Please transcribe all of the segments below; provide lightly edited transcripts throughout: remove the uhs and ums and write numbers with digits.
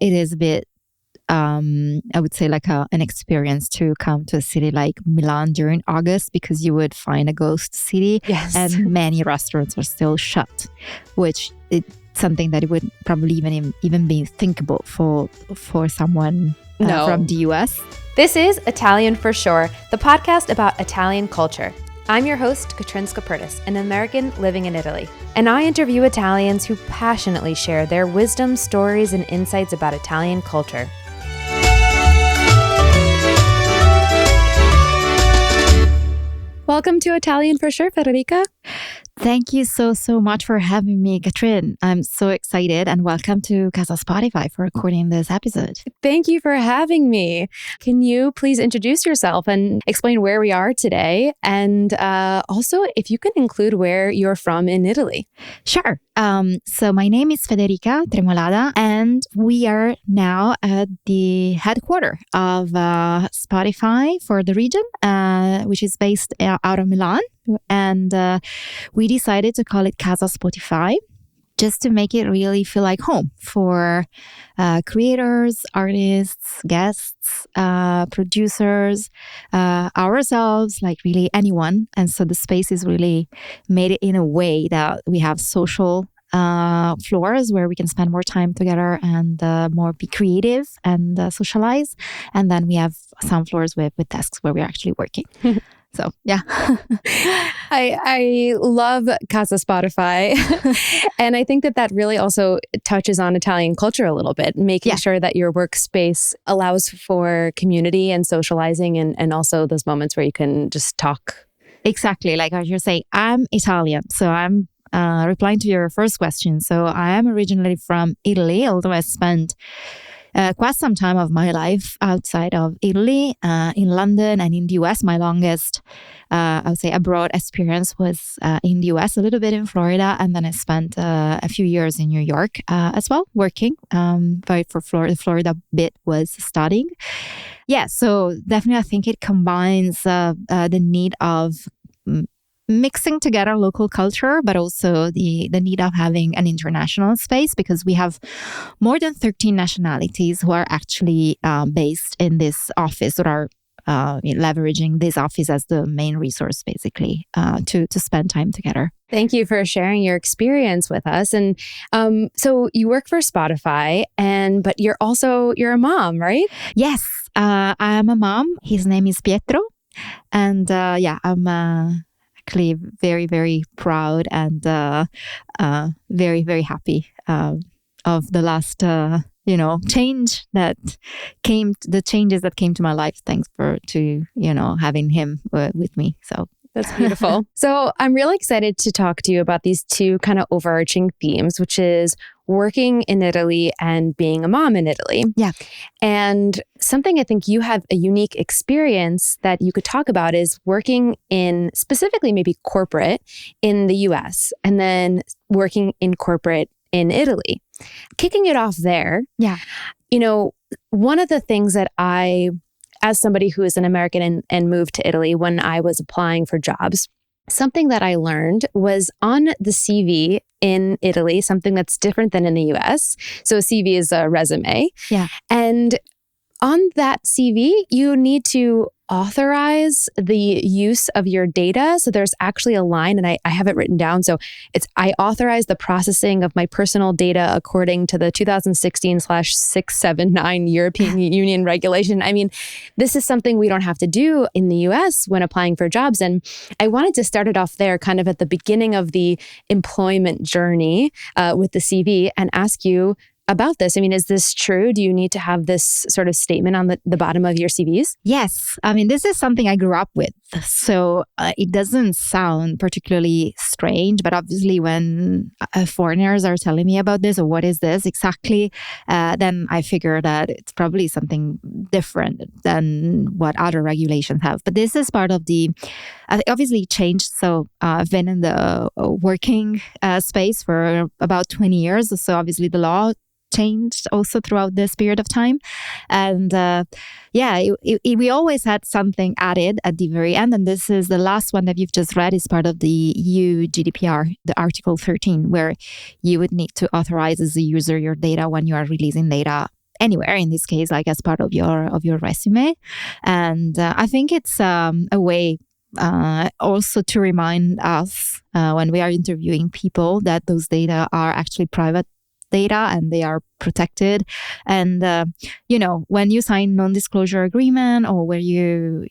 it is a bit, I would say like an experience to come to a city like Milan during August, because you would find a ghost city. Yes. And many restaurants are still shut, which is something that it would probably even be thinkable for someone from the US. This is Italian for Sure, the podcast about Italian culture. I'm your host, Catrin Skaperdas, an American living in Italy, and I interview Italians who passionately share their wisdom, stories, and insights about Italian culture. Welcome to Italian for Sure, Federica. Thank you so much for having me, Catrin. I'm so excited, and welcome to Casa Spotify for recording this episode. Thank you for having me. Can you please introduce yourself and explain where we are today? And also, if you can include where you're from in Italy. Sure. So my name is Federica Tremolada, and we are now at the headquarters of Spotify for the region, which is based out of Milan. And we decided to call it Casa Spotify, just to make it really feel like home for creators, artists, guests, producers, ourselves, like really anyone. And so the space is really made it in a way that we have social floors where we can spend more time together and more be creative and socialize. And then we have some floors with desks where we're actually working. So, yeah. I love Casa Spotify. And I think that really also touches on Italian culture a little bit, making sure that your workspace allows for community and socializing and also those moments where you can just talk. Exactly. Like as you're saying, I'm Italian. So I'm replying to your first question. So I am originally from Italy, although I spent quite some time of my life outside of Italy, in London and in the US. My longest, I would say, abroad experience was in the US, a little bit in Florida, and then I spent a few years in New York as well, working. But for Florida, the Florida bit was studying. Yeah, so definitely I think it combines the need of mixing together local culture, but also the need of having an international space, because we have more than 13 nationalities who are actually based in this office, or are leveraging this office as the main resource, basically, to spend time together. Thank you for sharing your experience with us. And so you work for Spotify, but you're a mom, right? Yes, I am a mom. His name is Pietro, and I'm actually very, very proud and very, very happy of the last the changes that came to my life thanks to having him with me. So that's beautiful. So I'm really excited to talk to you about these two kind of overarching themes, which is working in Italy and being a mom in Italy. Yeah. And something I think you have a unique experience that you could talk about is working in specifically maybe corporate in the US and then working in corporate in Italy. Kicking it off there. Yeah. One of the things that as somebody who is an American and moved to Italy when I was applying for jobs, something that I learned was on the CV in Italy, something that's different than in the US. So a CV is a resume. Yeah. And on that CV, you need to authorize the use of your data. So there's actually a line, and I have it written down. So I authorize the processing of my personal data according to the 2016/679 European Union regulation. I mean, this is something we don't have to do in the US when applying for jobs. And I wanted to start it off there, kind of at the beginning of the employment journey with the CV, and ask you about this. I mean, is this true? Do you need to have this sort of statement on the bottom of your CVs? Yes. I mean, this is something I grew up with. So it doesn't sound particularly strange, but obviously when foreigners are telling me about this, or what is this exactly, then I figure that it's probably something different than what other regulations have. But this is part of obviously changed. So I've been in the working space for about 20 years. So obviously the law changed also throughout this period of time. And we always had something added at the very end. And this is the last one that you've just read is part of the EU GDPR, the Article 13, where you would need to authorize as a user your data when you are releasing data anywhere, in this case, like as part of your resume. And I think it's a way also to remind us when we are interviewing people that those data are actually private data and they are protected. And when you sign non-disclosure agreement, or where you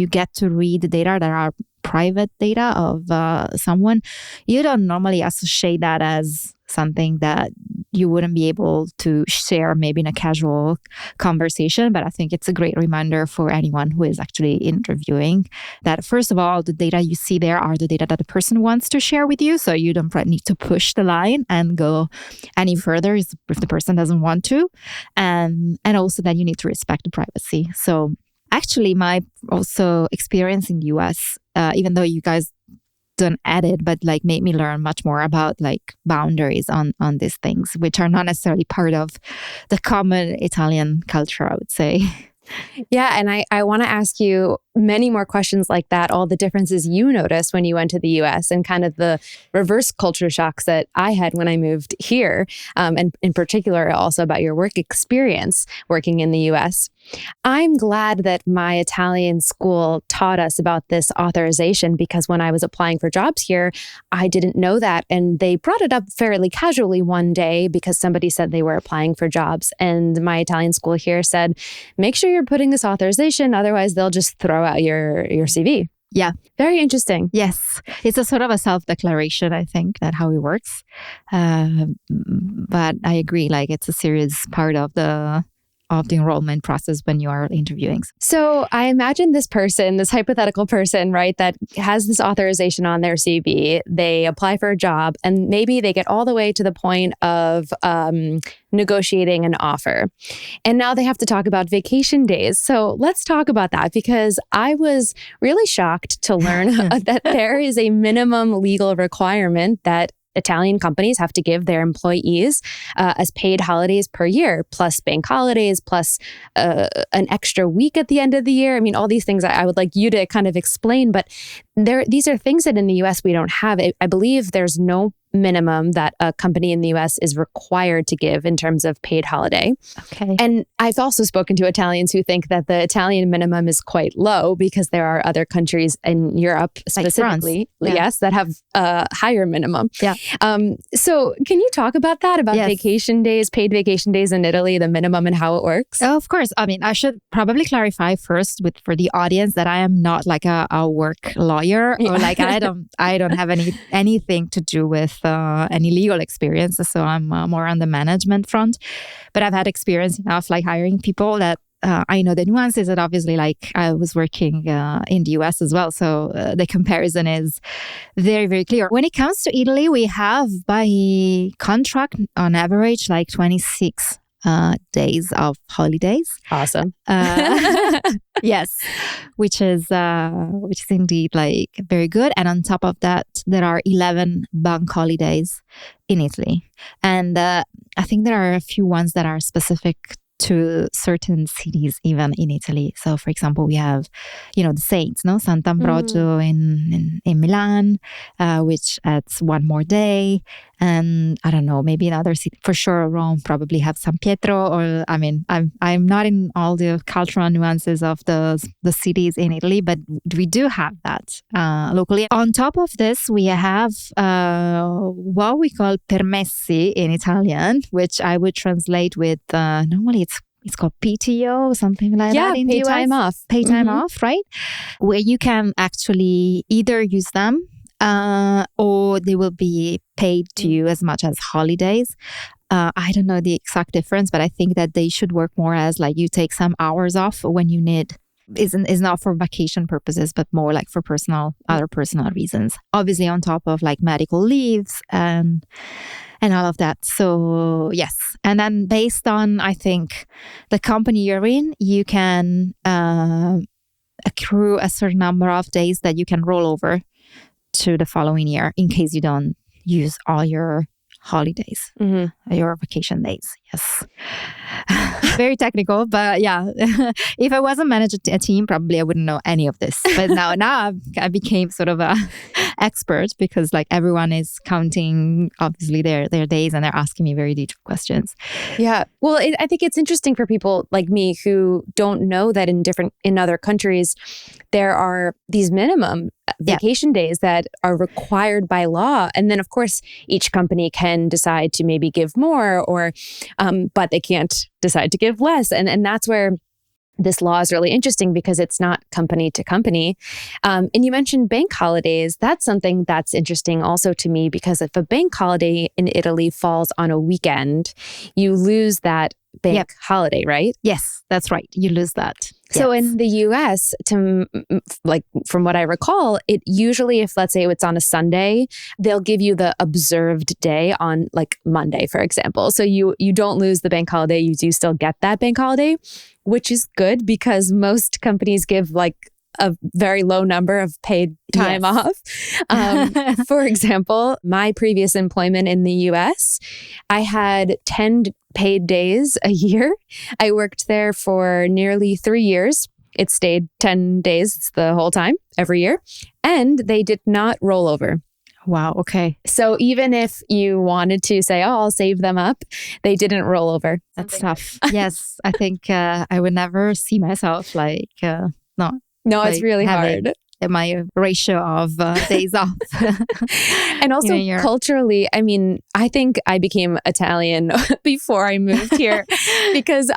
get to read the data that are private data of someone, you don't normally associate that as something that you wouldn't be able to share maybe in a casual conversation. But I think it's a great reminder for anyone who is actually interviewing that, first of all, the data you see there are the data that the person wants to share with you. So you don't need to push the line and go any further if the person doesn't want to. And also that you need to respect the privacy. So actually, my also experience in the US, even though you guys don't add it, but like made me learn much more about like boundaries on these things, which are not necessarily part of the common Italian culture, I would say. Yeah. And I want to ask you many more questions like that, all the differences you noticed when you went to the US and kind of the reverse culture shocks that I had when I moved here. And in particular, also about your work experience working in the US. I'm glad that my Italian school taught us about this authorization, because when I was applying for jobs here, I didn't know that. And they brought it up fairly casually one day because somebody said they were applying for jobs. And my Italian school here said, make sure you're putting this authorization, otherwise they'll just throw out your CV. Yeah. Very interesting. Yes. It's a sort of a self-declaration, I think, that how it works. But I agree, like it's a serious part of the enrollment process when you are interviewing. So I imagine this person, this hypothetical person, right, that has this authorization on their CV, they apply for a job and maybe they get all the way to the point of negotiating an offer. And now they have to talk about vacation days. So let's talk about that, because I was really shocked to learn that there is a minimum legal requirement that Italian companies have to give their employees as paid holidays per year, plus bank holidays, plus an extra week at the end of the year. I mean, all these things I would like you to kind of explain, but these are things that in the US we don't have. I believe there's no minimum that a company in the US is required to give in terms of paid holiday. Okay. And I've also spoken to Italians who think that the Italian minimum is quite low, because there are other countries in Europe specifically, like yes, that have a higher minimum. Yeah. So can you talk about that, about vacation days, paid vacation days in Italy, the minimum and how it works? Oh, of course. I mean, I should probably clarify first for the audience that I am not like a work lawyer, or like I don't have anything to do with any legal experience. So I'm more on the management front, but I've had experience enough like hiring people that I know the nuances. That obviously, like I was working in the US as well, so the comparison is very, very clear. When it comes to Italy, we have by contract on average like 26 days of holidays. Awesome. Yes, which is indeed like very good. And on top of that, there are 11 bank holidays in Italy, and I think there are a few ones that are specific to certain cities even in Italy. So for example, we have, the saints, no? Sant'Ambrogio in Milan, which adds one more day. And I don't know, maybe another city, for sure Rome probably have San Pietro, or I mean, I'm not in all the cultural nuances of the cities in Italy, but we do have that locally. On top of this, we have what we call permessi in Italian, which I would translate with normally it's called PTO, something like that in paid the US. Time off. Paid time off, right? Where you can actually either use them or they will be paid to you as much as holidays. I don't know the exact difference, but I think that they should work more as like you take some hours off when you need. Is not for vacation purposes, but more like for other personal reasons. Obviously, on top of like medical leaves and all of that. So yes, and then based on I think the company you're in, you can accrue a certain number of days that you can roll over to the following year in case you don't use all your holidays, your vacation days. Yes. very technical, but yeah, if I wasn't managing a team, probably I wouldn't know any of this. But now I became sort of a expert because like everyone is counting obviously their days and they're asking me very detailed questions. Yeah. Well, I think it's interesting for people like me who don't know that in other countries, there are these minimum vacation days that are required by law. And then, of course, each company can decide to maybe give more but they can't decide to give less. And that's where this law is really interesting because it's not company to company. And you mentioned bank holidays. That's something that's interesting also to me because if a bank holiday in Italy falls on a weekend, you lose that bank holiday, right? Yes, that's right. You lose that. So in the US, from what I recall, it usually, if let's say it's on a Sunday, they'll give you the observed day on like Monday, for example. So you don't lose the bank holiday. You do still get that bank holiday, which is good because most companies give like a very low number of paid time off. For example, my previous employment in the US, I had 10 paid days a year. I worked there for nearly 3 years. It stayed 10 days the whole time, every year. And they did not roll over. Wow. Okay. So even if you wanted to say, oh, I'll save them up, they didn't roll over. That's tough. Yes. I think I would never see myself No, it's really hard. My ratio of days off. And also culturally, I mean, I think I became Italian before I moved here because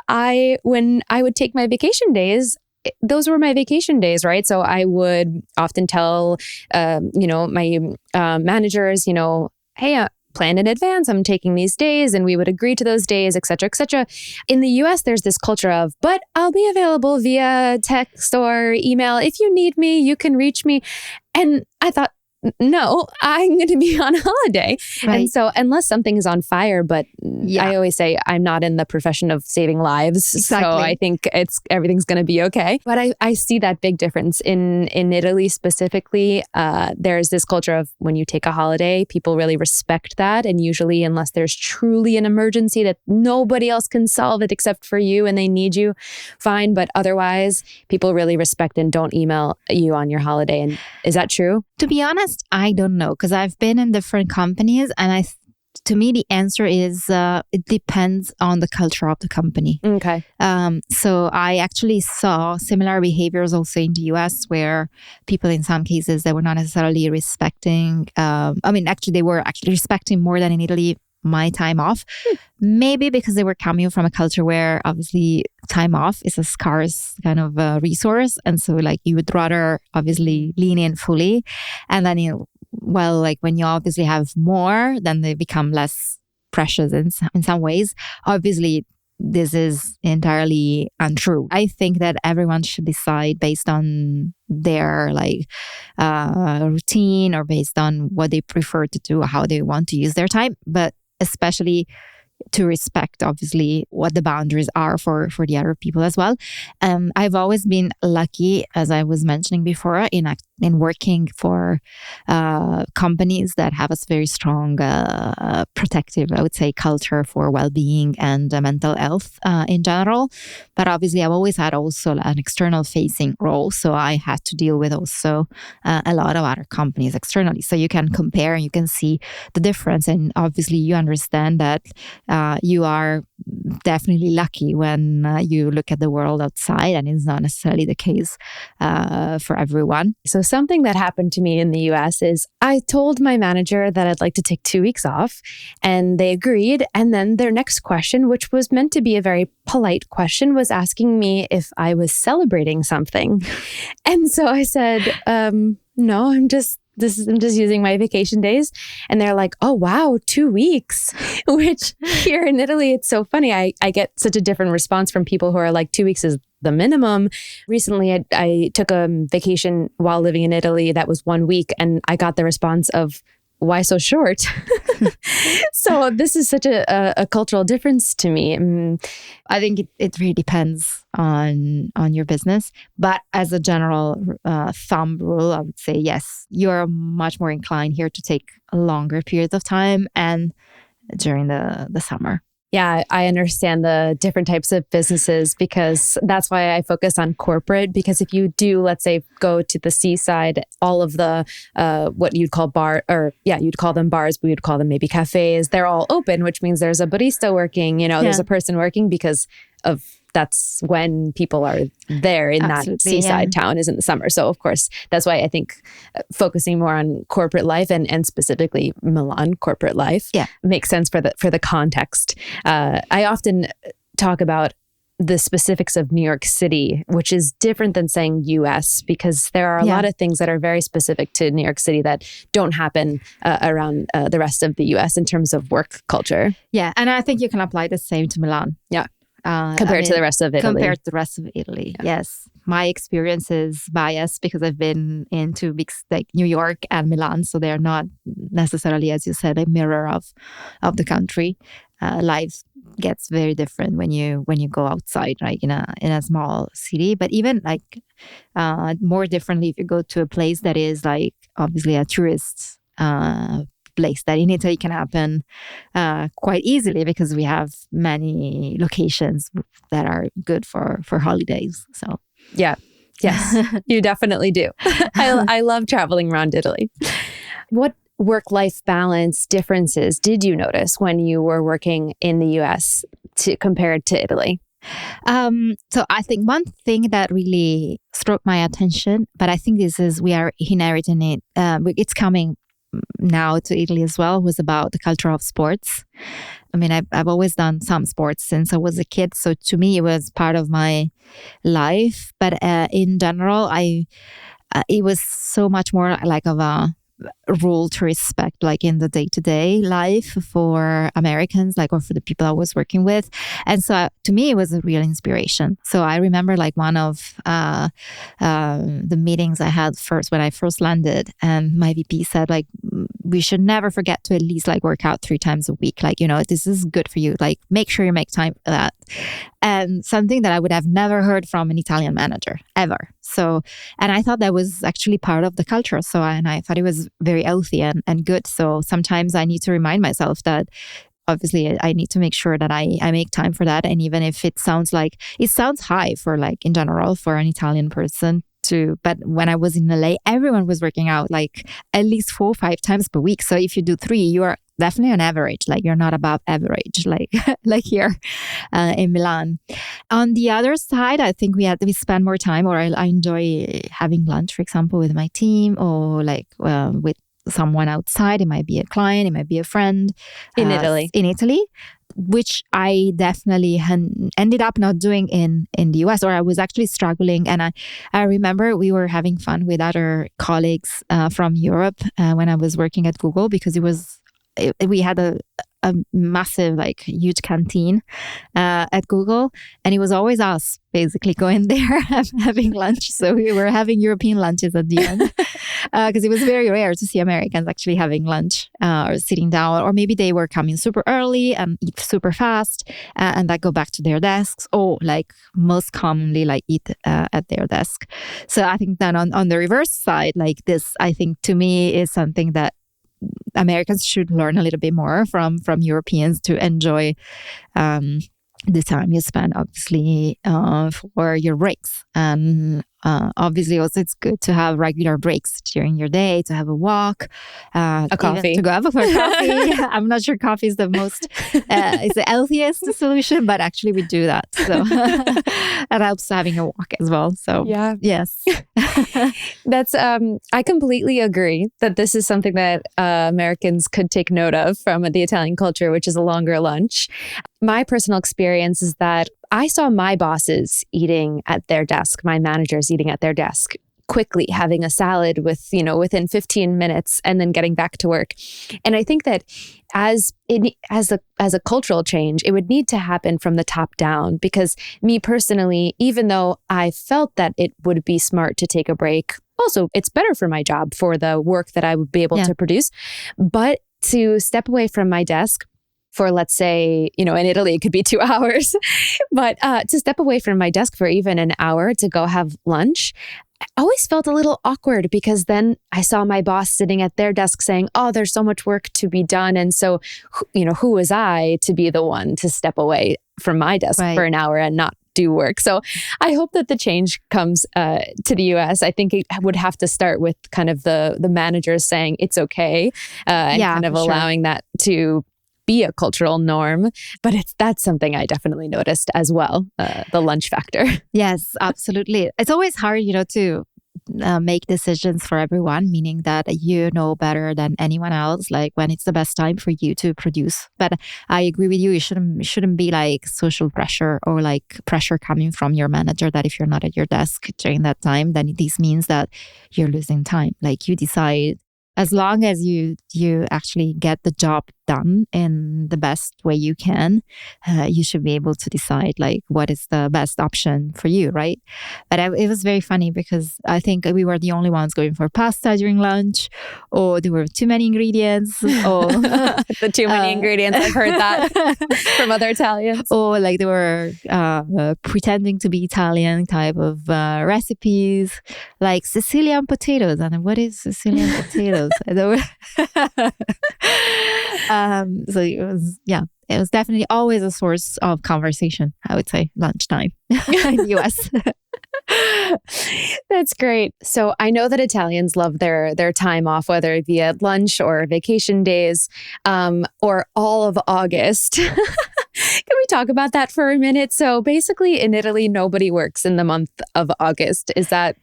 when I would take my vacation days, those were my vacation days, right? So I would often tell, my managers, hey, plan in advance. I'm taking these days and we would agree to those days, et cetera, et cetera. In the US, there's this culture of, but I'll be available via text or email. If you need me, you can reach me. And I thought, no, I'm going to be on holiday. Right. And so unless something is on fire, but I always say I'm not in the profession of saving lives. Exactly. So I think everything's going to be okay. But I see that big difference in Italy specifically. There's this culture of when you take a holiday, people really respect that. And usually unless there's truly an emergency that nobody else can solve it except for you and they need you, fine. But otherwise, people really respect and don't email you on your holiday. And is that true? To be honest, I don't know because I've been in different companies and to me, the answer is it depends on the culture of the company. Okay. So I actually saw similar behaviors also in the US where people in some cases, they were not necessarily respecting, they were actually respecting more than in Italy my time off. Maybe because they were coming from a culture where obviously time off is a scarce kind of resource. And so like you would rather obviously lean in fully. And then, when you obviously have more, then they become less precious in some ways. Obviously, this is entirely untrue. I think that everyone should decide based on their routine or based on what they prefer to do, how they want to use their time. But especially to respect, obviously, what the boundaries are for the other people as well. I've always been lucky, as I was mentioning before, in working for companies that have a very strong protective, I would say, culture for well-being and mental health in general. But obviously, I've always had also an external facing role. So I had to deal with also a lot of other companies externally. So you can compare and you can see the difference. And obviously, you understand that you are definitely lucky when you look at the world outside, and it's not necessarily the case for everyone. So something that happened to me in the US is I told my manager that I'd like to take 2 weeks off, and they agreed. And then their next question, which was meant to be a very polite question, was asking me if I was celebrating something. And so I said, no, I'm just using my vacation days. And they're like, oh, wow, 2 weeks, which here in Italy, it's so funny. I get such a different response from people who are like 2 weeks is the minimum. Recently, I took a vacation while living in Italy that was 1 week. And I got the response of, why so short? So this is such a cultural difference to me. I think it really depends on your business. But as a general thumb rule, I would say, yes, you're much more inclined here to take a longer period of time and during the summer. Yeah, I understand the different types of businesses because that's why I focus on corporate. Because if you do, let's say, go to the seaside, all of the what you'd call you'd call them bars, but you'd call them maybe cafes. They're all open, which means there's a barista working. There's a person working because of that's when people are there in that seaside town is in the summer. So of course, that's why I think focusing more on corporate life and specifically Milan corporate life makes sense for the context. I often talk about the specifics of New York City, which is different than saying US, because there are a lot of things that are very specific to New York City that don't happen around the rest of the US in terms of work culture. Yeah. And I think you can apply the same to Milan. Yeah. Compared to the rest of Italy. Compared to the rest of Italy, yes. My experience is biased because I've been into big like New York and Milan, so they're not necessarily, as you said, a mirror of the country. Life gets very different when you go outside, like in a small city. But even like more differently if you go to a place that is like obviously a tourist place, that in Italy can happen quite easily because we have many locations that are good for holidays. So yes, you definitely do. I love traveling around Italy. What work-life balance differences did you notice when you were working in the US compared to Italy? So I think one thing that really struck my attention, but I think we are inheriting it. It's coming now to Italy as well, was about the culture of sports. I mean, I've always done some sports since I was a kid. So to me, it was part of my life. But in general, it was so much more like of a rule to respect, like in the day-to-day life for Americans, like, or for the people I was working with. And so to me, it was a real inspiration. So I remember like one of the meetings I had when I first landed, and my VP said like, we should never forget to at least like work out 3 times a week. Like, this is good for you. Like, make sure you make time for that. And something that I would have never heard from an Italian manager ever. So, and I thought that was actually part of the culture. So, and I thought it was very healthy and good. So sometimes I need to remind myself that obviously I need to make sure that I make time for that. And even if it sounds high for like in general for an Italian person too. But when I was in LA, everyone was working out like at least 4 or 5 times per week. So if you do 3, you are definitely on average. Like you're not above average, like here in Milan. On the other side, I think we spend more time, or I enjoy having lunch, for example, with my team, or like with someone outside. It might be a client, it might be a friend. In Italy. Which I definitely ended up not doing in the US, or I was actually struggling. And I remember we were having fun with other colleagues from Europe when I was working at Google, because we had a massive, like huge canteen at Google, and it was always us basically going there having lunch. So we were having European lunches at the end because it was very rare to see Americans actually having lunch or sitting down, or maybe they were coming super early and eat super fast and then go back to their desks, or like most commonly like eat at their desk. So I think then on the reverse side, like this, I think to me is something that Americans should learn a little bit more from Europeans, to enjoy the time you spend, obviously, for your breaks. And obviously, also, it's good to have regular breaks during your day, to have a walk, a coffee, to go have a coffee. I'm not sure coffee is the healthiest solution, but actually we do that. So that helps having a walk as well. So yes. That's I completely agree that this is something that Americans could take note of from the Italian culture, which is a longer lunch. My personal experience is that I saw my bosses eating at their desk, my managers eating at their desk, quickly having a salad within 15 minutes and then getting back to work. And I think that as a cultural change, it would need to happen from the top down, because me personally, even though I felt that it would be smart to take a break, also it's better for my job, for the work that I would be able to produce, but to step away from my desk for, let's say, in Italy, it could be 2 hours, but to step away from my desk for even an hour to go have lunch, always felt a little awkward because then I saw my boss sitting at their desk saying, oh, there's so much work to be done. And so, who was I to be the one to step away from my desk for an hour and not do work? So I hope that the change comes to the US. I think it would have to start with kind of the managers saying it's okay and kind of allowing that to be a cultural norm. But that's something I definitely noticed as well, the lunch factor. Yes, absolutely. It's always hard, to make decisions for everyone, meaning that you know better than anyone else, like when it's the best time for you to produce. But I agree with you. It shouldn't be like social pressure or like pressure coming from your manager that if you're not at your desk during that time, then this means that you're losing time. Like you decide, as long as you actually get the job done in the best way you can, you should be able to decide like what is the best option for you, right? But it was very funny because I think we were the only ones going for pasta during lunch, or there were too many ingredients, or the too many ingredients. I've heard that from other Italians. Or like they were pretending to be Italian type of recipes, like Sicilian potatoes. And what is Sicilian potatoes? So it was definitely always a source of conversation, I would say, lunchtime in the US. That's great. So I know that Italians love their time off, whether it be at lunch or vacation days, or all of August. Can we talk about that for a minute? So basically in Italy, nobody works in the month of August. Is that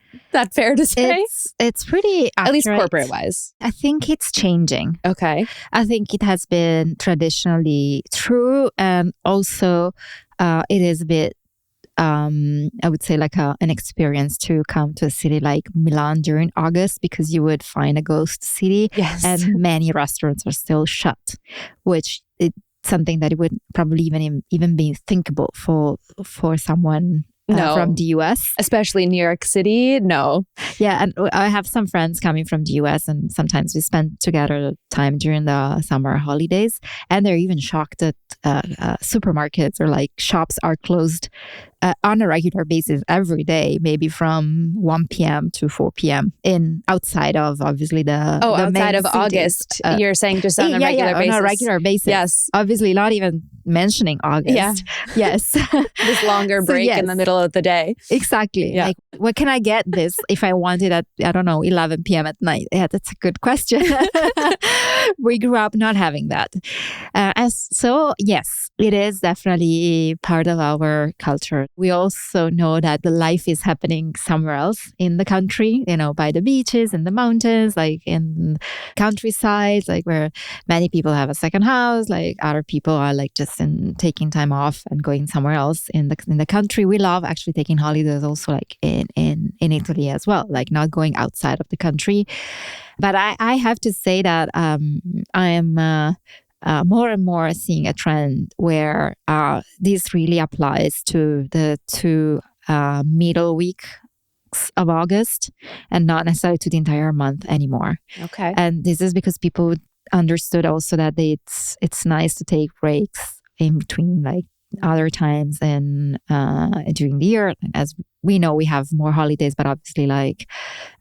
fair to say? It's pretty accurate. At least corporate wise. I think it's changing. Okay. I think it has been traditionally true. And also it is a bit, I would say like an experience to come to a city like Milan during August, because you would find a ghost city. Yes. And many restaurants are still shut, which is something that it would probably even be thinkable for someone from the US. Especially New York City. No. Yeah. And I have some friends coming from the US, and sometimes we spend together time during the summer holidays. And they're even shocked that supermarkets or like shops are closed on a regular basis every day, maybe from 1 p.m. to 4 p.m. outside of obviously outside of August. You're saying just on a regular basis. On a regular basis. Yes. Obviously not even mentioning August. Yeah. Yes. This longer break in the middle of the day. Exactly. Yeah. Like, what can I get this if I want it at, I don't know, 11 p.m. at night? Yeah, that's a good question. We grew up not having that. So yes, it is definitely part of our culture. We also know that the life is happening somewhere else in the country, by the beaches, in the mountains, like in countrysides, like where many people have a second house, like other people are like just taking time off and going somewhere else in the country. We love actually taking holidays also like in Italy as well, like not going outside of the country. But I have to say that I am more and more seeing a trend where this really applies to the two middle weeks of August and not necessarily to the entire month anymore. Okay. And this is because people understood also that it's nice to take breaks in between like other times and during the year. As we know, we have more holidays, but obviously like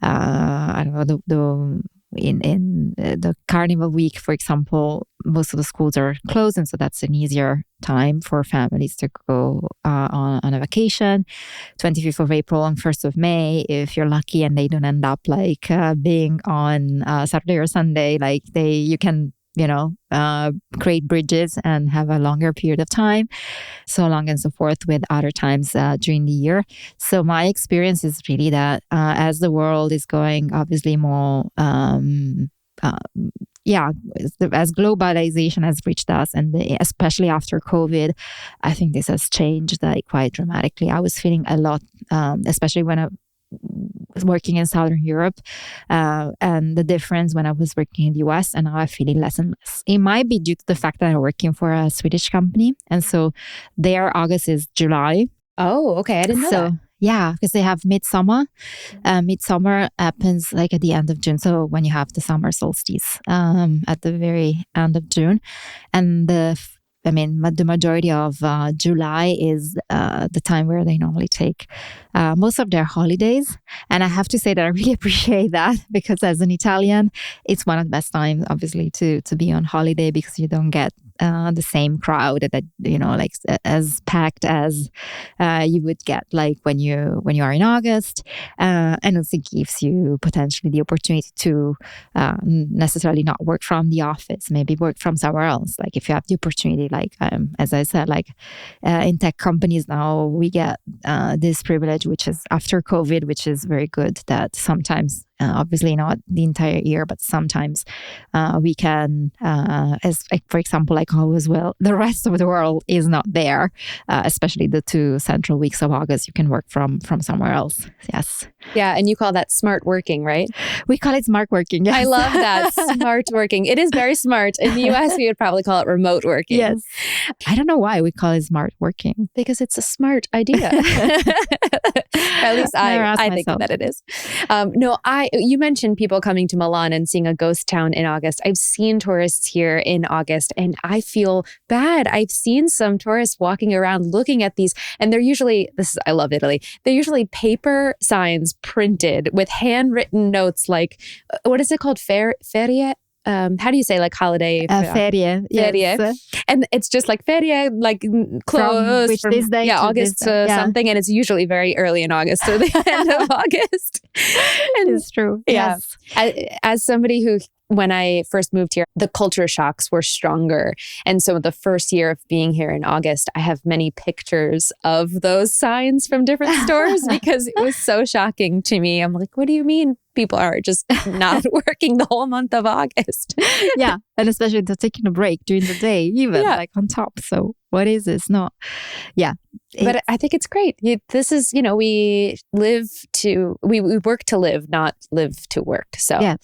I don't know, in the carnival week, for example, most of the schools are closed, and so that's an easier time for families to go on a vacation. 25th of April and 1st of May, if you're lucky and they don't end up like being on Saturday or Sunday, like you can create bridges and have a longer period of time, so long and so forth with other times during the year. So my experience is really that as the world is going obviously more as globalization has reached us, and especially after COVID, I think this has changed like quite dramatically. I was feeling a lot, especially when I was working in Southern Europe, and the difference when I was working in the US, and now I feel it less and less. It might be due to the fact that I'm working for a Swedish company, and so their August is July. Oh, okay. I didn't know that. Yeah, because they have midsummer. Midsummer happens like at the end of June. So when you have the summer solstice at the very end of June. And the the majority of July is the time where they normally take most of their holidays. And I have to say that I really appreciate that, because as an Italian, it's one of the best times, obviously, to be on holiday, because you don't get the same crowd that like as packed as you would get like when you are in August, and also gives you potentially the opportunity to necessarily not work from the office, maybe work from somewhere else. Like if you have the opportunity, like as I said, like in tech companies now we get this privilege, which is after COVID, which is very good, that sometimes obviously not the entire year, but sometimes we can, as like, for example, like always, well, the rest of the world is not there, especially the 2 central weeks of August. You can work from somewhere else. Yes. Yeah, and you call that smart working, right? We call it smart working. Yes. I love that. Smart working. It is very smart. In the US, we would probably call it remote working. Yes. I don't know why we call it smart working. Because it's a smart idea. At least I think that it is. You mentioned people coming to Milan and seeing a ghost town in August. I've seen tourists here in August and I feel bad. I've seen some tourists walking around looking at these, and they're usually, I love Italy, they're usually paper signs printed with handwritten notes like, what is it called? Ferie? How do you say like holiday? Ferie. Yes. And it's just like ferie, like close from this day to August something. And it's usually very early in August, so the end of August. And it's true. Yeah. Yes. As somebody who, when I first moved here, the culture shocks were stronger. And so the first year of being here in August, I have many pictures of those signs from different stores because it was so shocking to me. I'm like, what do you mean people are just not working the whole month of August? Yeah. And especially they're taking a break during the day, even like on top. So what is this? No. Yeah. But I think it's great. This is, we work to live, not live to work. So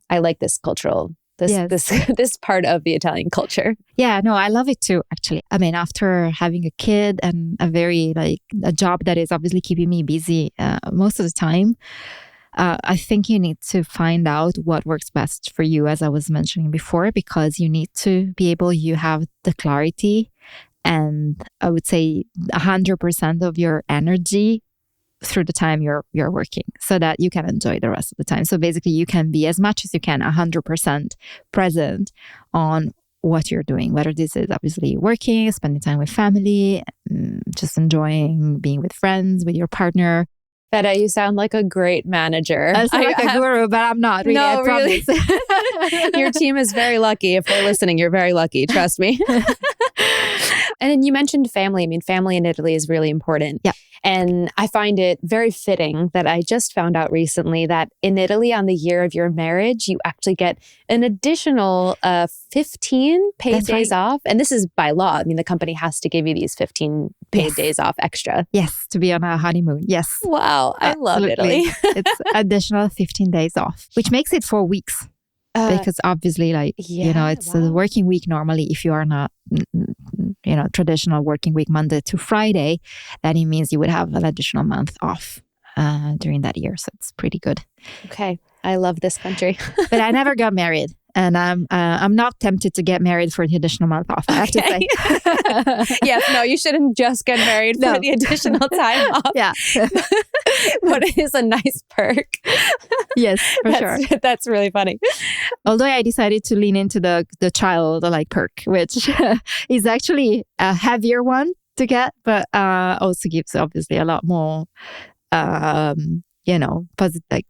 I like this cultural, this part of the Italian culture. Yeah, no, I love it too, actually. I mean, after having a kid and a job that is obviously keeping me busy most of the time, I think you need to find out what works best for you, as I was mentioning before, because you need to be able, you have the clarity and I would say 100% of your energy through the time you're working, so that you can enjoy the rest of the time. So basically you can be as much as you can 100% present on what you're doing, whether this is obviously working, spending time with family, just enjoying being with friends, with your partner. Feda, you sound like a great manager. I sound like a guru, but I'm not really. No, I promise. Really. Your team is very lucky. If they're listening, you're very lucky. Trust me. And then you mentioned family. I mean, family in Italy is really important. Yeah. And I find it very fitting that I just found out recently that in Italy, on the year of your marriage, you actually get an additional 15 paid days off. And this is by law. I mean, the company has to give you these 15 paid days off extra. Yes, to be on a honeymoon. Yes. Wow. I love Italy. It's additional 15 days off, which makes it 4 weeks. Because obviously, it's a working week normally. If you are not, traditional working week Monday to Friday, then it means you would have an additional month off during that year. So it's pretty good. Okay. I love this country. But I never got married. And I'm not tempted to get married for the additional month off, I have to say. Yes, no, you shouldn't just get married for the additional time off. Yeah. But it is a nice perk. Yes, for sure. That's really funny. Although I decided to lean into the child perk, which is actually a heavier one to get, but also gives obviously a lot more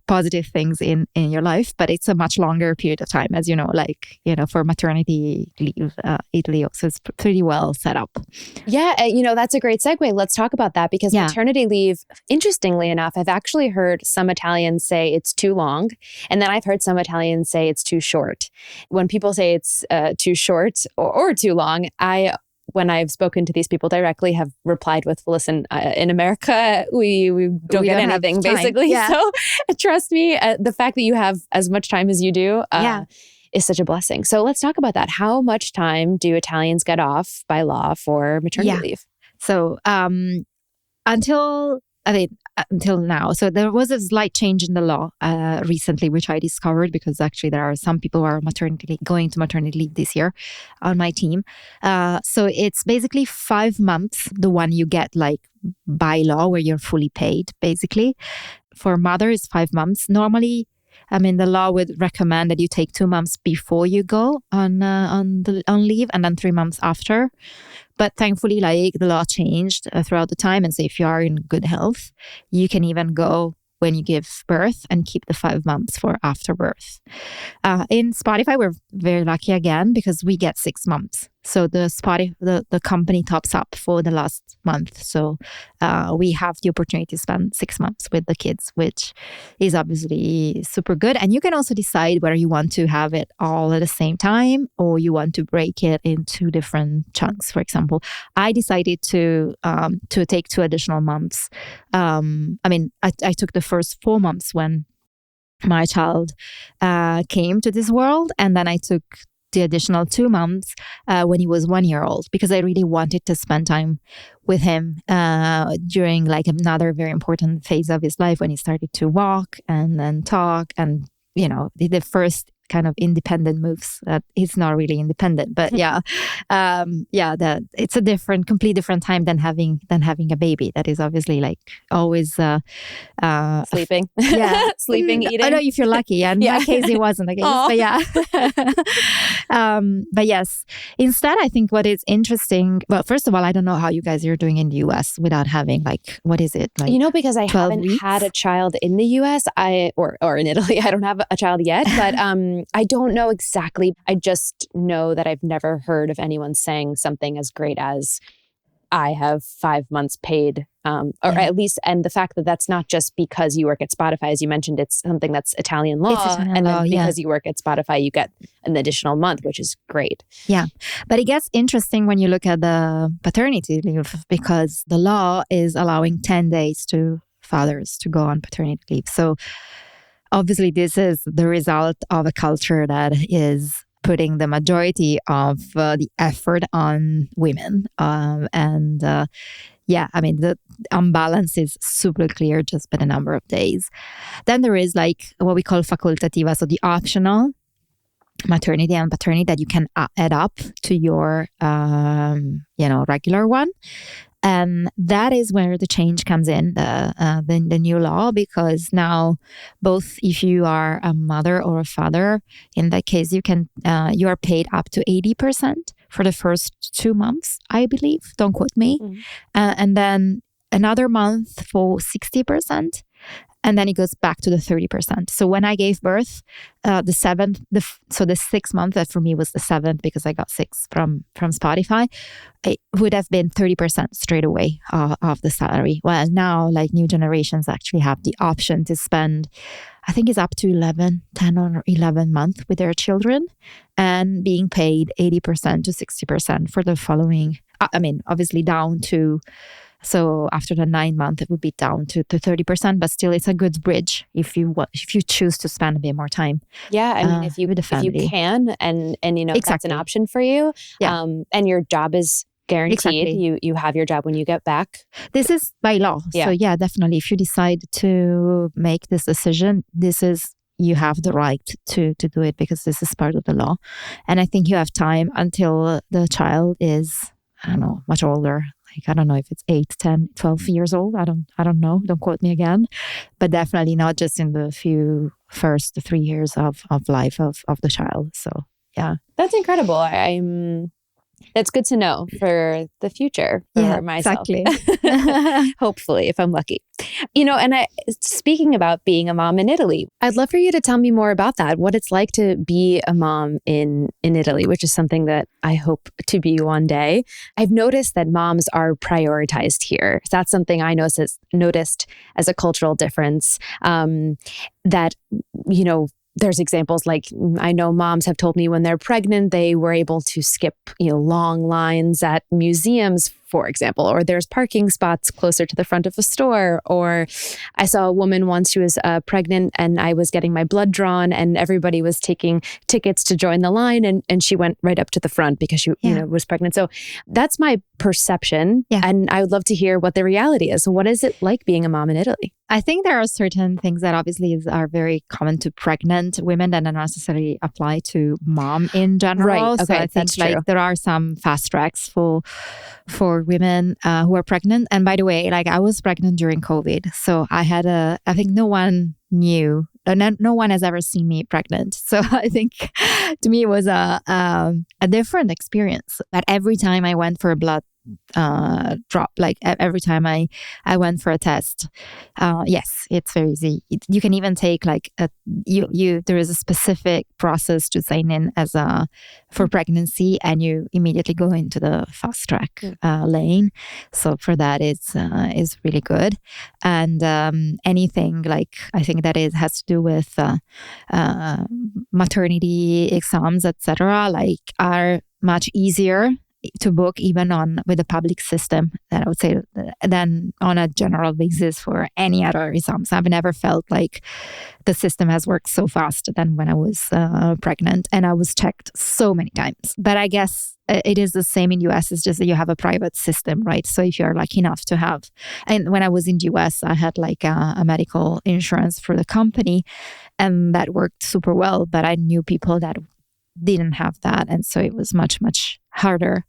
positive things in your life, but it's a much longer period of time, as you know, for maternity leave, Italy also is pretty well set up. Yeah, that's a great segue. Let's talk about that, because maternity leave, interestingly enough, I've actually heard some Italians say it's too long, and then I've heard some Italians say it's too short. When people say it's too short or too long, when I've spoken to these people directly, have replied with, listen, in America, we don't get anything, basically. Yeah. So trust me, the fact that you have as much time as you do is such a blessing. So let's talk about that. How much time do Italians get off by law for maternity leave? So until now. So there was a slight change in the law recently, which I discovered because actually there are some people who are going to maternity leave this year on my team. So it's basically 5 months, the one you get like by law where you're fully paid, basically. For mother, it's 5 months. Normally, the law would recommend that you take 2 months before you go on leave and then 3 months after. But thankfully, like the law changed throughout the time. And so if you are in good health, you can even go when you give birth and keep the 5 months for after birth. In Spotify, we're very lucky again because we get 6 months. So the company tops up for the last month. So we have the opportunity to spend 6 months with the kids, which is obviously super good. And you can also decide whether you want to have it all at the same time or you want to break it into different chunks. For example, I decided to take 2 additional months. I took the first 4 months when my child came to this world, and then I took the additional 2 months when he was 1 year old, because I really wanted to spend time with him during like another very important phase of his life when he started to walk and then talk and, the first kind of independent moves. That he's not really independent, but it's a complete different time than having a baby. That is obviously like always sleeping, sleeping, eating. I know if you're lucky. And in my case, it wasn't the case. But but yes. Instead, I think what is interesting. Well, first of all, I don't know how you guys are doing in the US without having like, what is it? Like, because I haven't had a child in the US, or in Italy. I don't have a child yet, but I don't know exactly. I just know that I've never heard of anyone saying something as great as I have 5 months paid, at least, and the fact that that's not just because you work at Spotify, as you mentioned, it's something that's Italian law. And then because you work at Spotify, you get an additional month, which is great. Yeah. But it gets interesting when you look at the paternity leave, because the law is allowing 10 days to fathers to go on paternity leave. So obviously, this is the result of a culture that is putting the majority of the effort on women. The imbalance is super clear just by the number of days. Then there is like what we call facultativa, so the optional maternity and paternity that you can add up to your, regular one. And that is where the change comes in, the new law, because now both if you are a mother or a father, in that case, you are paid up to 80% for the first 2 months, I believe. Don't quote me. And then another month for 60%. And then it goes back to the 30%. So when I gave birth, the 6th month, that for me was the 7th because I got 6 from Spotify, it would have been 30% straight away of the salary. Well, now like new generations actually have the option to spend, I think it's up to 10 or 11 months with their children and being paid 80% to 60% for the following, obviously down to, so after the 9 month, it would be down to 30%, but still it's a good bridge if you choose to spend a bit more time. Yeah, if you can, and if that's an option for you, and your job is guaranteed. Exactly. You have your job when you get back. This is by law. Yeah. So yeah, definitely. If you decide to make this decision, you have the right to do it because this is part of the law. And I think you have time until the child is, I don't know, much older. Like, I don't know if it's 8, 10, 12 years old. I don't know. Don't quote me again. But definitely not just in the first 3 years of life of the child. So, yeah. That's incredible. That's good to know for the future for myself. Exactly. Hopefully, if I'm lucky. And speaking about being a mom in Italy, I'd love for you to tell me more about that, what it's like to be a mom in Italy, which is something that I hope to be one day. I've noticed that moms are prioritized here. That's something I noticed as a cultural difference, that, there's examples like I know moms have told me when they're pregnant, they were able to skip, long lines at museums for example, or there's parking spots closer to the front of a store. Or I saw a woman once, she was pregnant and I was getting my blood drawn and everybody was taking tickets to join the line. And she went right up to the front because she was pregnant. So that's my perception. Yeah. And I would love to hear what the reality is. What is it like being a mom in Italy? I think there are certain things that obviously are very common to pregnant women that don't necessarily apply to mom in general. Right. Okay, so I think true. there are some fast tracks for women who are pregnant. And by the way, I was pregnant during COVID. So I think no one knew, no one has ever seen me pregnant. So I think to me it was a different experience. That every time I went for a blood drop, every time I went for a test, yes, it's very easy. You can even take there is a specific process to sign in for pregnancy, and you immediately go into the fast track lane. So for that, it's really good. And anything I think that has to do with maternity exams, etc., are much easier to book even with the public system, that I would say, than on a general basis for any other exams. I've never felt like the system has worked so fast than when I was pregnant, and I was checked so many times. But I guess it is the same in US. It's just that you have a private system, right? So if you're lucky enough to have, and when I was in the US, I had a medical insurance for the company, and that worked super well. But I knew people that didn't have that, and so it was much harder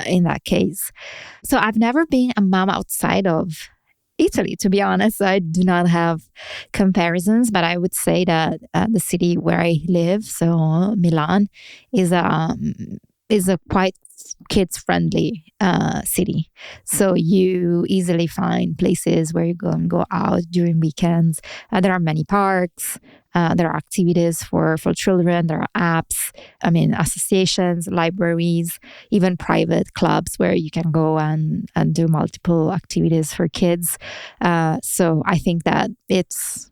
in that case. So I've never been a mom outside of Italy, to be honest. I do not have comparisons, but I would say that the city where I live, so Milan, is a quite kids-friendly city. So you easily find places where you go out during weekends. There are many parks. There are activities for children. There are apps, associations, libraries, even private clubs where you can go and do multiple activities for kids. So I think that it's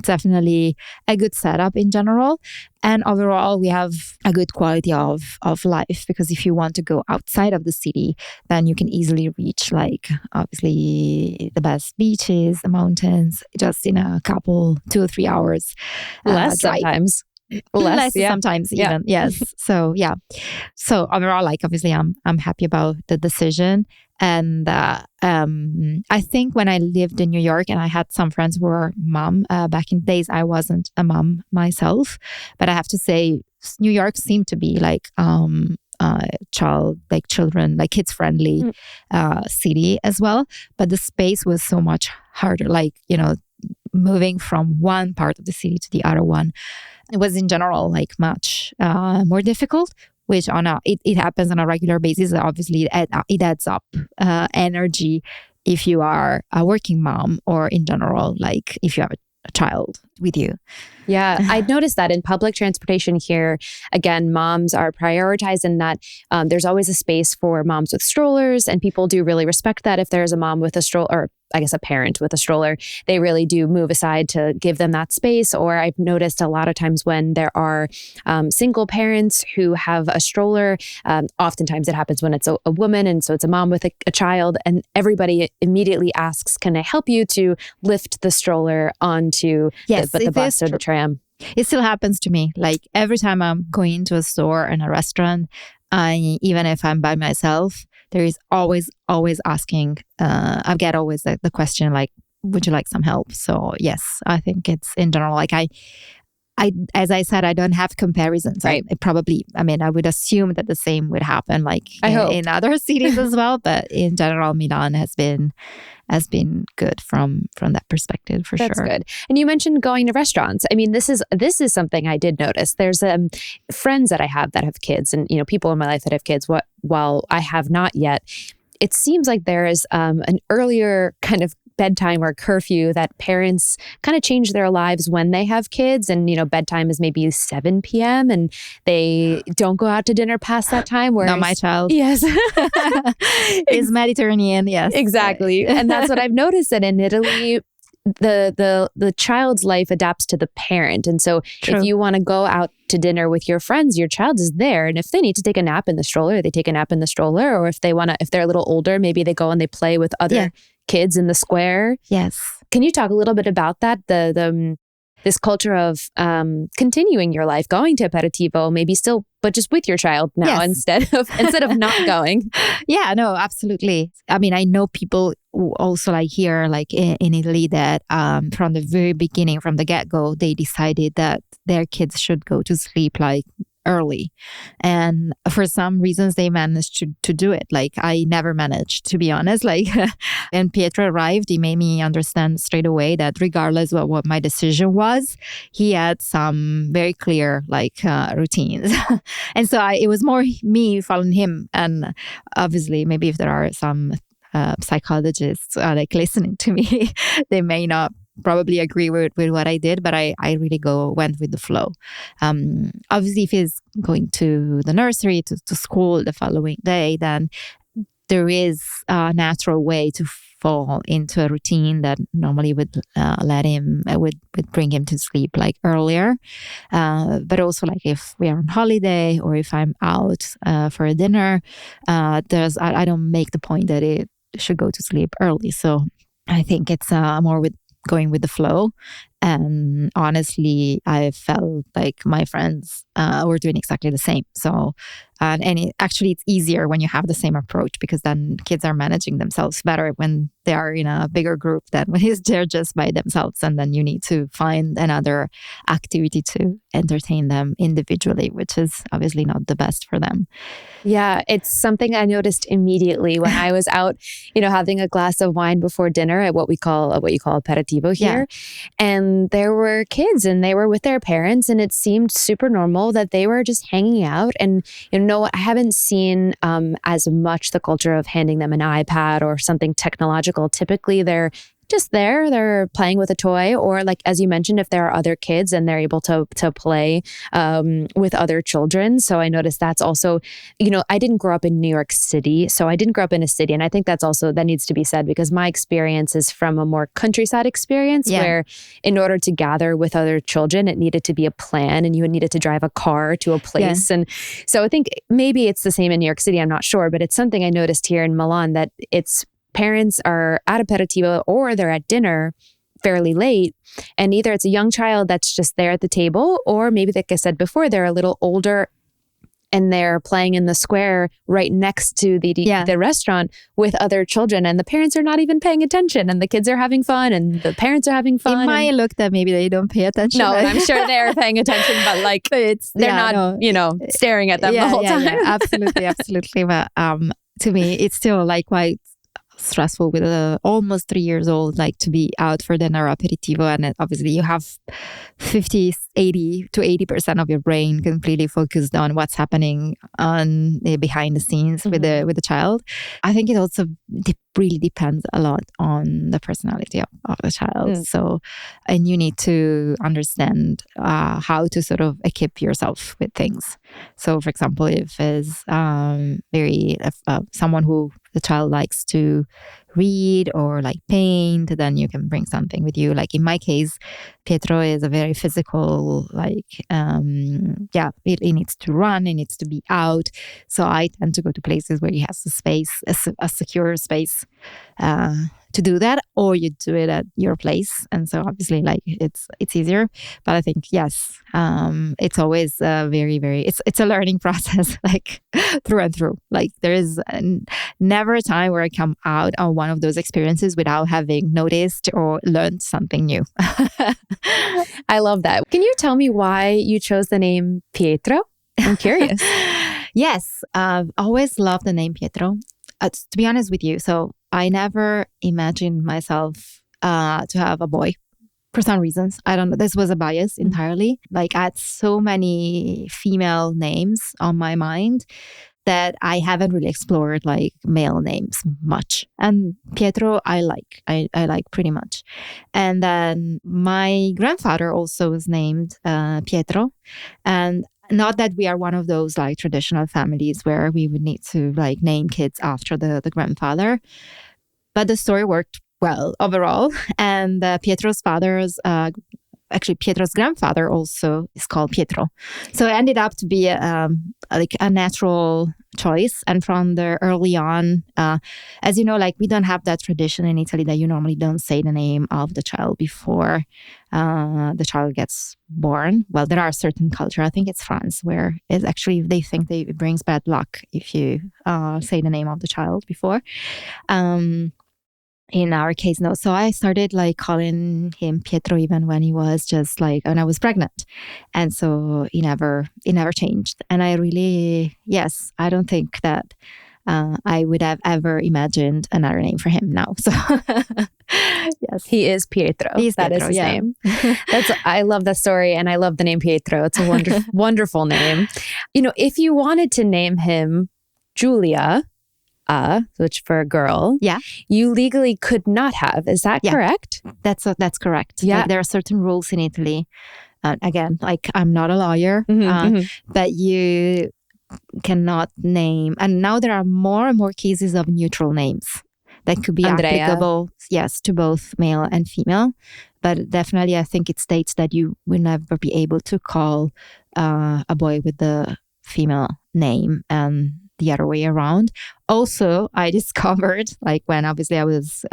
definitely a good setup in general. And overall, we have a good quality of life, because if you want to go outside of the city, then you can easily reach, obviously, the best beaches, the mountains, just in a couple, 2 or 3 hours. Less sometimes. Less sometimes even. Yes. So yeah. So overall, obviously I'm happy about the decision. And I think when I lived in New York and I had some friends who were mom back in the days, I wasn't a mom myself, but I have to say New York seemed to be children, kids friendly city as well. But the space was so much harder, moving from one part of the city to the other one. It was in general much more difficult, which it happens on a regular basis. Obviously, it adds up energy if you are a working mom, or in general, if you have a child with you. Yeah, I noticed that in public transportation here, again, moms are prioritized in that there's always a space for moms with strollers, and people do really respect that. If there's a mom with a stroller, or I guess a parent with a stroller, they really do move aside to give them that space. Or I've noticed a lot of times when there are single parents who have a stroller, oftentimes it happens when it's a woman, and so it's a mom with a child, and everybody immediately asks, can I help you to lift the stroller onto the bus or the tram? It still happens to me. Every time I'm going into a store and a restaurant, even if I'm by myself, there is always asking. I get always the question would you like some help? So yes, I think it's in general. I as I said, I don't have comparisons. Right. I would assume that the same would happen in other cities as well. But in general, Milan has been good from that perspective, for sure. That's good. And you mentioned going to restaurants. This is something I did notice. There's friends that I have that have kids, and people in my life that have kids. While I have not yet, it seems like there is an earlier kind of bedtime or curfew that parents kind of change their lives when they have kids, and bedtime is maybe 7 p.m. and they don't go out to dinner past that time. Whereas, not my child. Yes. Is Mediterranean. Yes, exactly. And that's what I've noticed, that in Italy, the child's life adapts to the parent. And so True. if you want to go out to dinner with your friends, your child is there. And if they need to take a nap in the stroller, they take a nap in the stroller. Or if they're a little older, maybe they go and they play with other kids in the square. Yes. Can you talk a little bit about that? This culture of continuing your life, going to aperitivo, maybe still, but just with your child now instead of not going. Yeah, no, absolutely. I mean, I know people who also like here, like in Italy, that from the very beginning, from the get-go, they decided that their kids should go to sleep like early. And for some reasons, they managed to do it. Like I never managed, to be honest. Like when Pietro arrived, he made me understand straight away that regardless of what my decision was, he had some very clear routines. And so it was more me following him. And obviously, maybe if there are some psychologists like listening to me, they may not probably agree with what I did, but I really went with the flow. Obviously, if he's going to the nursery, to school the following day, then there is a natural way to fall into a routine that normally would would bring him to sleep like earlier. But also like if we are on holiday or if I'm out for a dinner, I don't make the point that it should go to sleep early. So I think it's more with going with the flow. And honestly, I felt like my friends were doing exactly the same. So, actually, it's easier when you have the same approach because then kids are managing themselves better when they are in a bigger group than when they're just by themselves. And then you need to find another activity to entertain them individually, which is obviously not the best for them. Yeah, it's something I noticed immediately when I was out, having a glass of wine before dinner at what you call aperitivo here. Yeah. And there were kids and they were with their parents and it seemed super normal that they were just hanging out. And I haven't seen as much the culture of handing them an iPad or something technological. Typically they're just there, they're playing with a toy, or like, as you mentioned, if there are other kids and they're able to play with other children. So I noticed that's also, I didn't grow up in New York City, so I didn't grow up in a city. And I think that needs to be said because my experience is from a more countryside experience where in order to gather with other children, it needed to be a plan and you needed to drive a car to a place. And so I think maybe it's the same in New York City, I'm not sure, but it's something I noticed here in Milan that parents are at aperitivo or they're at dinner fairly late. And either it's a young child that's just there at the table, or maybe, like I said before, they're a little older and they're playing in the square right next to the restaurant with other children. And the parents are not even paying attention and the kids are having fun and the parents are having fun. It might look that maybe they don't pay attention. No, I'm sure they're paying attention, but they're not, staring at them the whole time. Yeah, absolutely. But to me, it's still like quite stressful with almost 3 years old, like to be out for dinner aperitivo, and obviously you have 80% of your brain completely focused on what's happening on behind the scenes with the child. I think it also really depends a lot on the personality of the child. So, and you need to understand how to sort of equip yourself with things. So, for example, if it's someone who the child likes to read or like paint, then you can bring something with you. Like in my case, Pietro is a very physical, he needs to run, he needs to be out. So I tend to go to places where he has a space, a secure space to do that, or you do it at your place. And so obviously it's easier. But I think, yes, it's always very, very, it's a learning process, like through and through. Like there is never a time where I come out on one of those experiences without having noticed or learned something new. I love that. Can you tell me why you chose the name Pietro? I'm curious. Yes, I've always loved the name Pietro. To be honest with you, so I never imagined myself to have a boy for some reasons. I don't know. This was a bias entirely. Like I had so many female names on my mind that I haven't really explored like male names much. And Pietro, I like pretty much. And then my grandfather also was named Pietro. And not that we are one of those like traditional families where we would need to like name kids after the grandfather, but the story worked well overall. And Pietro's father's actually Pietro's grandfather also is called Pietro. So it ended up to be like a natural choice. And from the early on, as you know, like we don't have that tradition in Italy that you normally don't say the name of the child before the child gets born. Well, there are certain cultures, I think it's France, where it's actually they think it brings bad luck if you say the name of the child before. In our case, no. So I started like calling him Pietro even when he was just like when I was pregnant, and so it never changed. And I really, yes, I don't think that I would have ever imagined another name for him now. So yes, he is Pietro. That is his name. I love that story, and I love the name Pietro. It's a wonderful, wonderful name. You know, if you wanted to name him Giulia, which for a girl, you legally could not have. Is that correct? That's correct. Yeah, like, there are certain rules in Italy. Again, like I'm not a lawyer, but you cannot name. And now there are more and more cases of neutral names that could be applicable, yes, to both male and female. But definitely, I think it states that you will never be able to call a boy with the female name and the other way around. Also, I discovered, like when obviously I was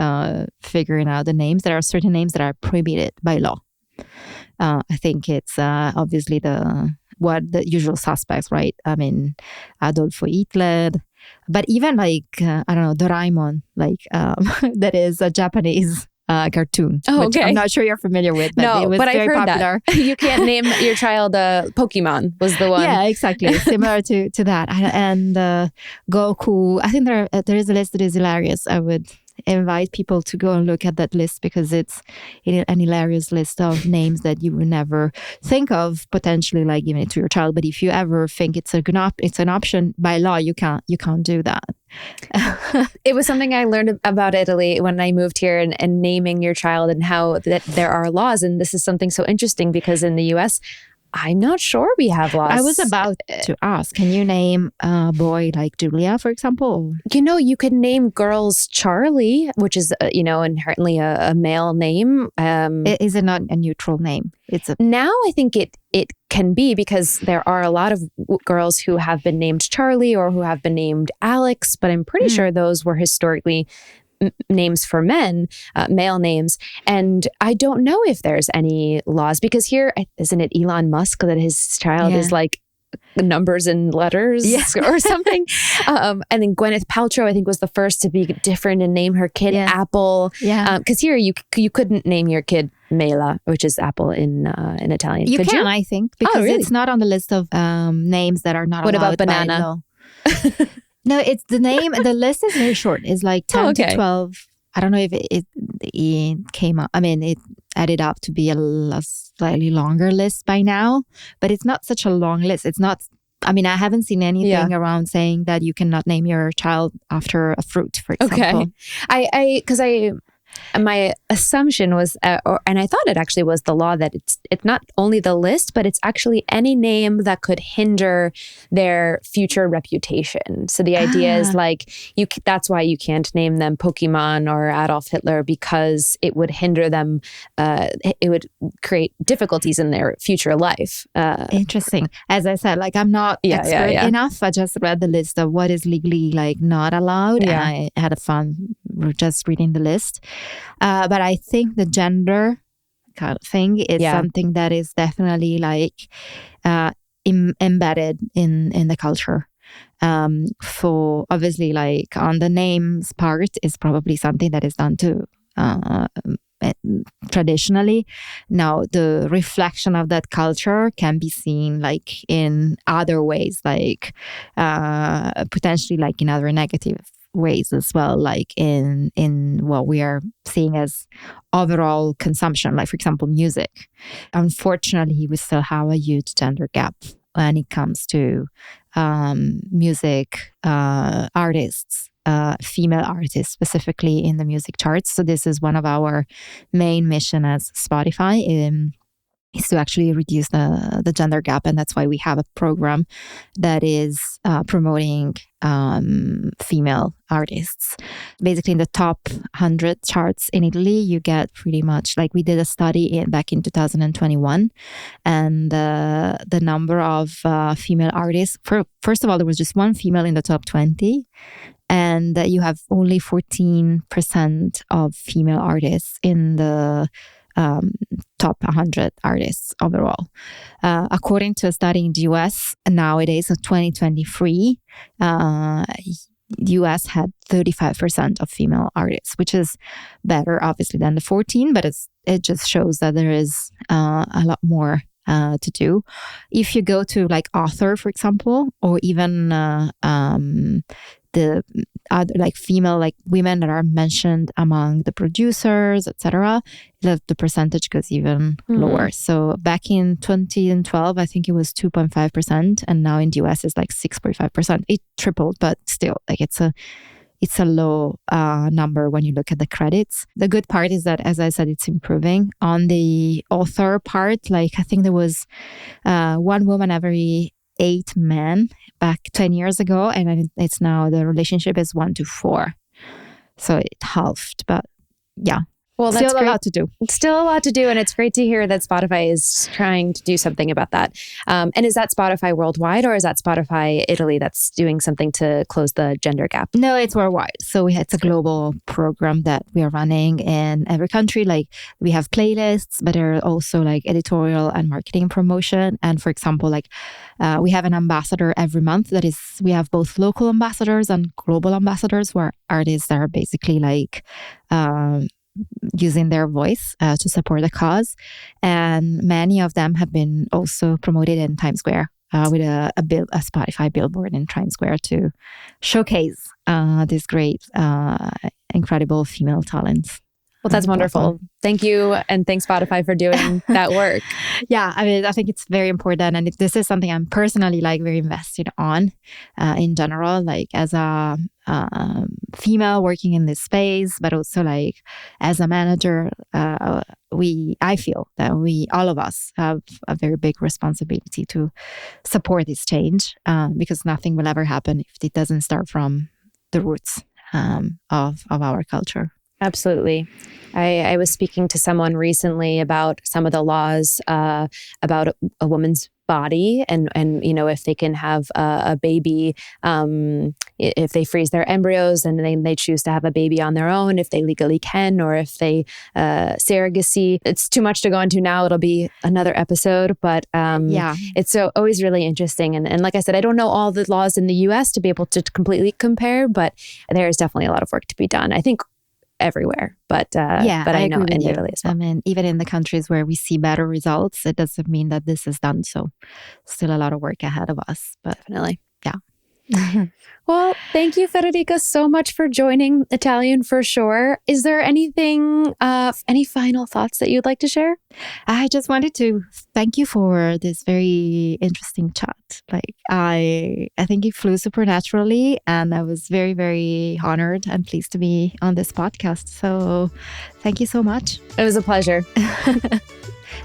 figuring out the names, there are certain names that are prohibited by law. I think it's obviously the usual suspects, right? I mean, Adolfo Hitler, but even like, I don't know, Doraemon, like that is a Japanese cartoon. Oh, which I'm not sure you're familiar with, but no, it was but very I've heard popular. That. You can't name your child Pokemon was the one. Yeah, exactly. Similar to that. And Goku, I think there is a list that is hilarious. I would invite people to go and look at that list because it's an hilarious list of names that you would never think of potentially like giving it to your child. But if you ever think it's an option by law, you can't do that. It was something I learned about Italy when I moved here and naming your child and how that there are laws. And this is something so interesting because in the US, I'm not sure we have laws. I was about to ask, can you name a boy like Giulia, for example? You know, you could name girls Charlie, which is, inherently a male name. Is it not a neutral name? Now I think it can be because there are a lot of girls who have been named Charlie or who have been named Alex, but I'm pretty sure those were historically names for men, male names. And I don't know if there's any laws because here, isn't it Elon Musk that his child is like numbers and letters or something? And then Gwyneth Paltrow, I think, was the first to be different and name her kid Apple. Yeah. Because here you couldn't name your kid Mela, which is apple in Italian. You can, I think, because it's not on the list of names that are not allowed. What about banana? No, it's the name. The list is very short. It's like 10 to 12. I don't know if it came up. I mean, it added up to be a slightly longer list by now, but it's not such a long list. It's not. I mean, I haven't seen anything around saying that you cannot name your child after a fruit, for example. Okay, my assumption was, and I thought it actually was the law that it's not only the list, but it's actually any name that could hinder their future reputation. So the idea is like, that's why you can't name them Pokemon or Adolf Hitler, because it would hinder them. It would create difficulties in their future life. Interesting. As I said, like I'm not expert enough. I just read the list of what is legally like not allowed. And I had a fun just reading the list. But I think the gender kind of thing is something that is definitely like embedded in the culture. For obviously, like on the names part is probably something that is done too. Traditionally, now the reflection of that culture can be seen like in other ways, like potentially like in other negative ways as well, like in what we are seeing as overall consumption, like for example music. Unfortunately, we still have a huge gender gap when it comes to music artists, female artists specifically in the music charts. So this is one of our main mission as Spotify is to actually reduce the gender gap. And that's why we have a program that is promoting female artists. Basically, in the top 100 charts in Italy, you get pretty much, like, we did a study back in 2021, and the number of female artists, first of all, there was just one female in the top 20, and you have only 14% of female artists in the top 100 artists overall. According to a study in the US, nowadays, in 2023, US had 35% of female artists, which is better, obviously, than the 14, but it just shows that there is a lot more to do. If you go to like author, for example, or even the other like female, like women that are mentioned among the producers, etc., the percentage goes even lower. So back in 2012, I think it was 2.5%, and now in the US it's like 6.5%. It tripled, but still, like it's a low number when you look at the credits. The good part is that, as I said, it's improving. On the author part, like I think there was one woman every 8 men back 10 years ago, and it's now, the relationship is 1-4. So it halved, but yeah. Well, that's still a lot to do. It's still a lot to do. And it's great to hear that Spotify is trying to do something about that. And is that Spotify worldwide, or is that Spotify Italy that's doing something to close the gender gap? No, it's worldwide. So it's a global program that we are running in every country. Like, we have playlists, but there are also like editorial and marketing promotion. And for example, like we have an ambassador every month. That is, we have both local ambassadors and global ambassadors, where artists that are basically like using their voice to support the cause. And many of them have been also promoted in Times Square with a Spotify billboard in Times Square to showcase these great, incredible female talents. Well, that's wonderful. Thank you. And thanks, Spotify, for doing that work. Yeah, I mean, I think it's very important. And this is something I'm personally like very invested on in general, like as a female working in this space, but also like as a manager, I feel that all of us have a very big responsibility to support this change, because nothing will ever happen if it doesn't start from the roots of our culture. Absolutely. I was speaking to someone recently about some of the laws about a woman's body and you know, if they can have a baby, if they freeze their embryos and then they choose to have a baby on their own, if they legally can, or if they surrogacy. It's too much to go into now. It'll be another episode, but it's so always really interesting. And like I said, I don't know all the laws in the US to be able to completely compare, but there is definitely a lot of work to be done, I think, everywhere. But I know in Italy as well. I mean, even in the countries where we see better results, it doesn't mean that this is done. So still a lot of work ahead of us. But definitely. Yeah. Well, thank you, Federica, so much for joining Italian for Sure. Is there anything, any final thoughts that you'd like to share? I just wanted to thank you for this very interesting chat. Like, I think it flew super naturally, and I was very, very honored and pleased to be on this podcast. So thank you so much. It was a pleasure.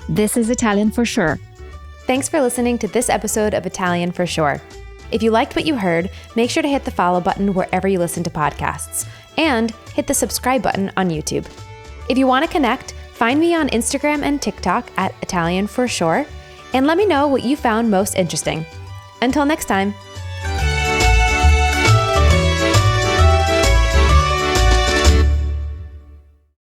This is Italian for Sure. Thanks for listening to this episode of Italian for Sure. If you liked what you heard, make sure to hit the follow button wherever you listen to podcasts, and hit the subscribe button on YouTube. If you want to connect, find me on Instagram and TikTok at Italian for Sure, and let me know what you found most interesting. Until next time.